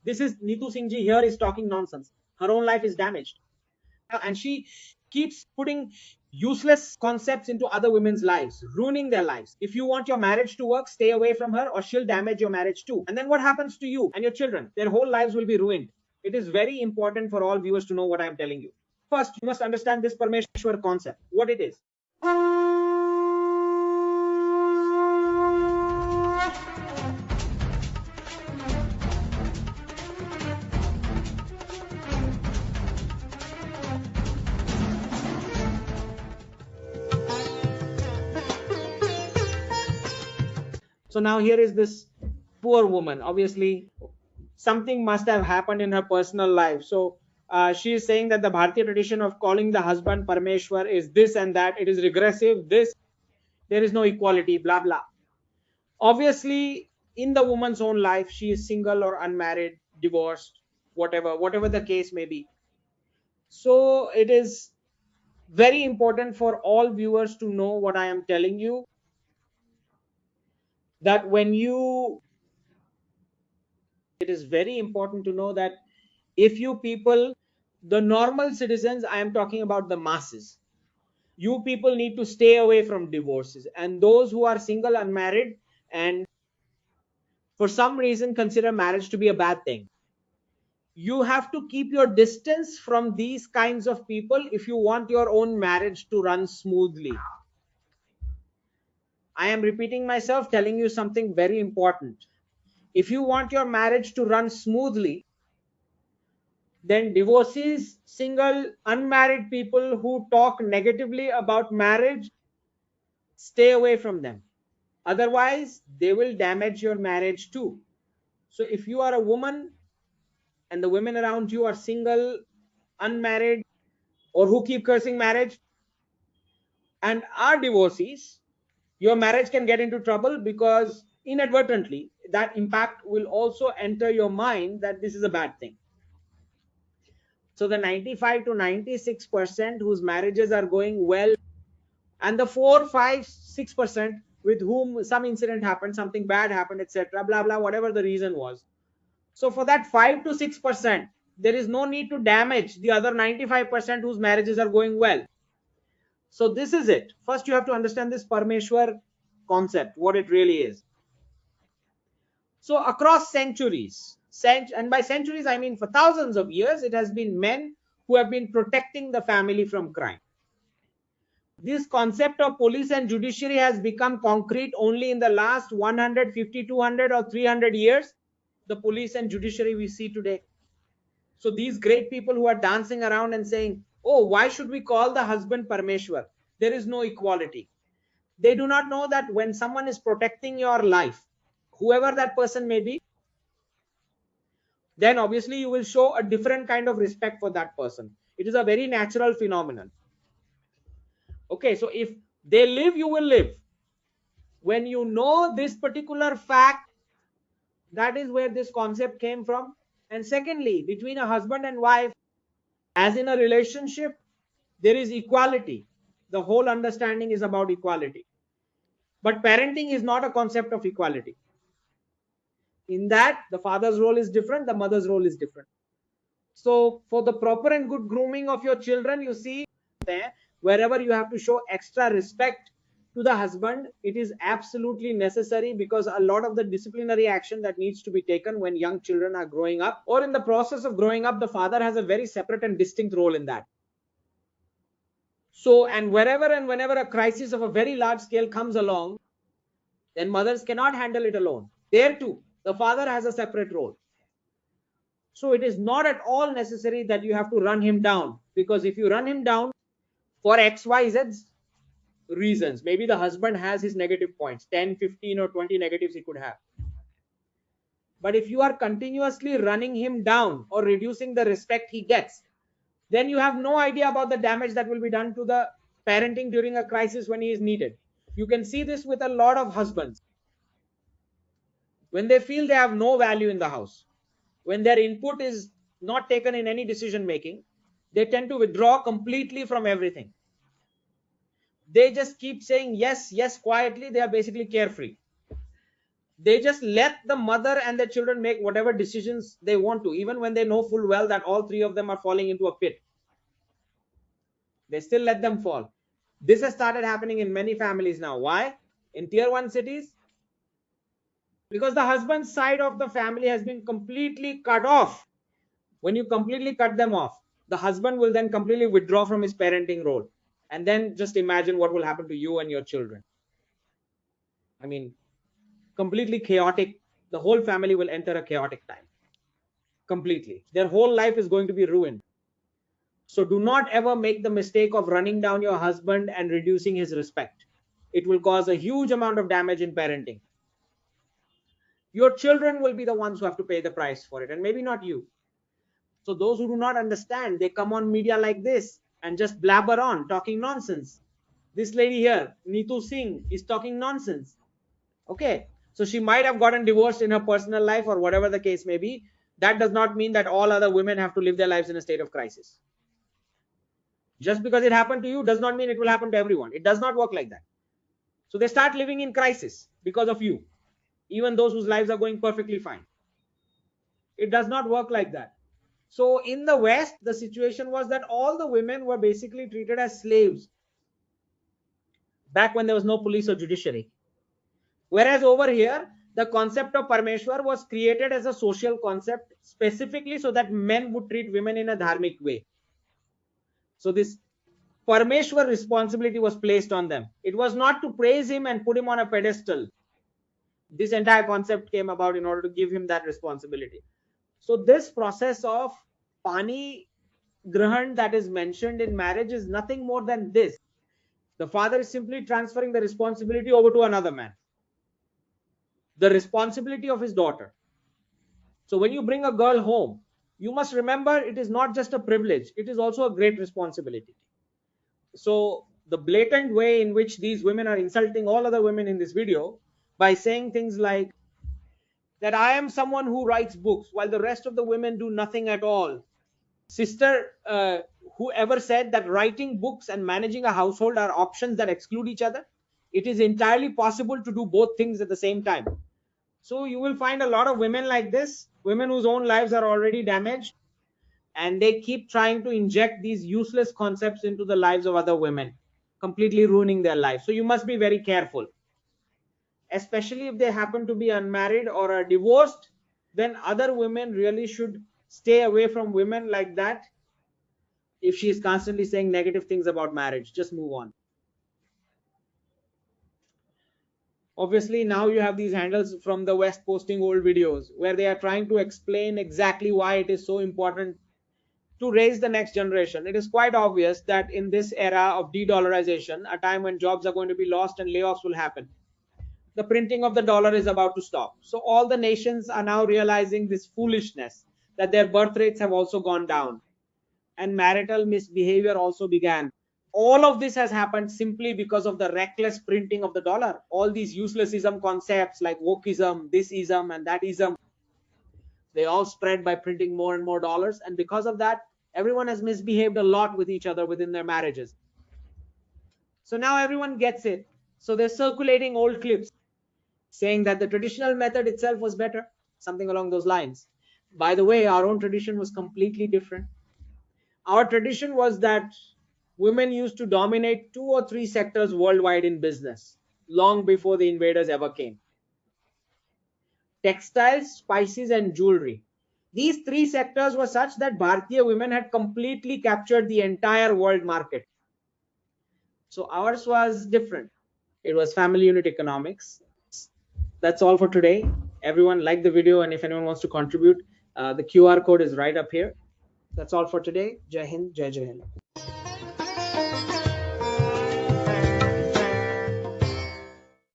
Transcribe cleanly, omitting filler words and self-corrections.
This is Neetu Singh ji here is talking nonsense. Her own life is damaged. And she keeps putting useless concepts into other women's lives, ruining their lives. If you want your marriage to work, stay away from her, or she'll damage your marriage too. And then what happens to you and your children? Their whole lives will be ruined. It is very important for all viewers to know what I am telling you. First, you must understand this Parmeshwar concept, what it is. So now here is this poor woman. Obviously, something must have happened in her personal life. So she is saying that the Bharatiya tradition of calling the husband Parmeshwar is this and that. It is regressive. This, there is no equality, blah, blah. Obviously, in the woman's own life, she is single or unmarried, divorced, whatever the case may be. So it is very important for all viewers to know what I am telling you, that it is very important to know that if you people, the normal citizens, I am talking about the masses, you people need to stay away from divorces. And those who are single, unmarried, and for some reason consider marriage to be a bad thing, you have to keep your distance from these kinds of people if you want your own marriage to run smoothly. I am repeating myself, telling you something very important. If you want your marriage to run smoothly, then divorcees, single, unmarried people who talk negatively about marriage, stay away from them. Otherwise, they will damage your marriage too. So if you are a woman and the women around you are single, unmarried, or who keep cursing marriage and are divorcees, your marriage can get into trouble, because inadvertently that impact will also enter your mind that this is a bad thing. So the 95 to 96% whose marriages are going well, and the 4, 5, 6% with whom some incident happened, something bad happened, etc., blah blah, whatever the reason was. So for that 5 to 6%, there is no need to damage the other 95% whose marriages are going well. So this is it. First, you have to understand this Parmeshwar concept, what it really is. So across centuries, and by centuries I mean for thousands of years, it has been men who have been protecting the family from crime. This concept of police and judiciary has become concrete only in the last 150, 200 or 300 years. The police and judiciary we see today. So these great people who are dancing around and saying, oh, why should we call the husband Parmeshwar? There is no equality. They do not know that when someone is protecting your life, whoever that person may be, then obviously you will show a different kind of respect for that person. It is a very natural phenomenon. Okay, so if they live, you will live. When you know this particular fact, that is where this concept came from. And secondly, between a husband and wife, as in a relationship, there is equality. The whole understanding is about equality. But parenting is not a concept of equality. In that, the father's role is different, the mother's role is different. So for the proper and good grooming of your children, you see there, wherever you have to show extra respect to the husband, it is absolutely necessary, because a lot of the disciplinary action that needs to be taken when young children are growing up, or in the process of growing up, the father has a very separate and distinct role in that. So, and wherever and whenever a crisis of a very large scale comes along, then mothers cannot handle it alone. There too, the father has a separate role. So it is not at all necessary that you have to run him down, because if you run him down for XYZ reasons, maybe the husband has his negative points, 10, 15 or 20 negatives he could have. But if you are continuously running him down or reducing the respect he gets, then you have no idea about the damage that will be done to the parenting during a crisis when he is needed. You can see this with a lot of husbands. When they feel they have no value in the house, when their input is not taken in any decision making, they tend to withdraw completely from everything. They just keep saying yes, yes quietly. They are basically carefree. They just let the mother and their children make whatever decisions they want to, even when they know full well that all three of them are falling into a pit. They still let them fall. This has started happening in many families now. Why? In tier 1 cities, because the husband's side of the family has been completely cut off. When you completely cut them off, the husband will then completely withdraw from his parenting role. And then just imagine what will happen to you and your children. I mean, completely chaotic. The whole family will enter a chaotic time. Completely. Their whole life is going to be ruined. So do not ever make the mistake of running down your husband and reducing his respect. It will cause a huge amount of damage in parenting. Your children will be the ones who have to pay the price for it, and maybe not you. So those who do not understand, they come on media like this and just blabber on, talking nonsense. This lady here, Neetu Singh, is talking nonsense. Okay, so she might have gotten divorced in her personal life or whatever the case may be. That does not mean that all other women have to live their lives in a state of crisis. Just because it happened to you does not mean it will happen to everyone. It does not work like that. So they start living in crisis because of you, even those whose lives are going perfectly fine. It does not work like that. So in the West, the situation was that all the women were basically treated as slaves back when there was no police or judiciary. Whereas over here, the concept of Parmeshwar was created as a social concept specifically so that men would treat women in a dharmic way. So this Parmeshwar responsibility was placed on them. It was not to praise him and put him on a pedestal. This entire concept came about in order to give him that responsibility. So this process of pani grahan that is mentioned in marriage is nothing more than this. The father is simply transferring the responsibility over to another man. The responsibility of his daughter. So when you bring a girl home, you must remember it is not just a privilege, it is also a great responsibility. So the blatant way in which these women are insulting all other women in this video by saying things like that I am someone who writes books while the rest of the women do nothing at all. Sister, whoever said that writing books and managing a household are options that exclude each other? It is entirely possible to do both things at the same time. So you will find a lot of women like this, women whose own lives are already damaged, and they keep trying to inject these useless concepts into the lives of other women, completely ruining their lives. So you must be very careful, especially if they happen to be unmarried or are divorced. Then other women really should stay away from women like that. If she is constantly saying negative things about marriage, just move on. Obviously now you have these handles from the West posting old videos where they are trying to explain exactly why it is so important to raise the next generation. It is quite obvious that in this era of de-dollarization, a time when jobs are going to be lost and layoffs will happen, the printing of the dollar is about to stop. So all the nations are now realizing this foolishness, that their birth rates have also gone down and marital misbehavior also began. All of this has happened simply because of the reckless printing of the dollar. All these uselessism concepts like wokeism, this ism and that ism, they all spread by printing more and more dollars, and because of that everyone has misbehaved a lot with each other within their marriages. So now everyone gets it. So they're circulating old clips saying that the traditional method itself was better, something along those lines. By the way, our own tradition was completely different. Our tradition was that women used to dominate 2 or 3 sectors worldwide in business long before the invaders ever came: textiles, spices, and jewelry. These 3 sectors were such that Bharatiya women had completely captured the entire world market. So ours was different. It was family unit economics. That's all for today. Everyone like the video, and if anyone wants to contribute, the QR code is right up here. That's all for today. Jai Hind, Jai Jai Hind.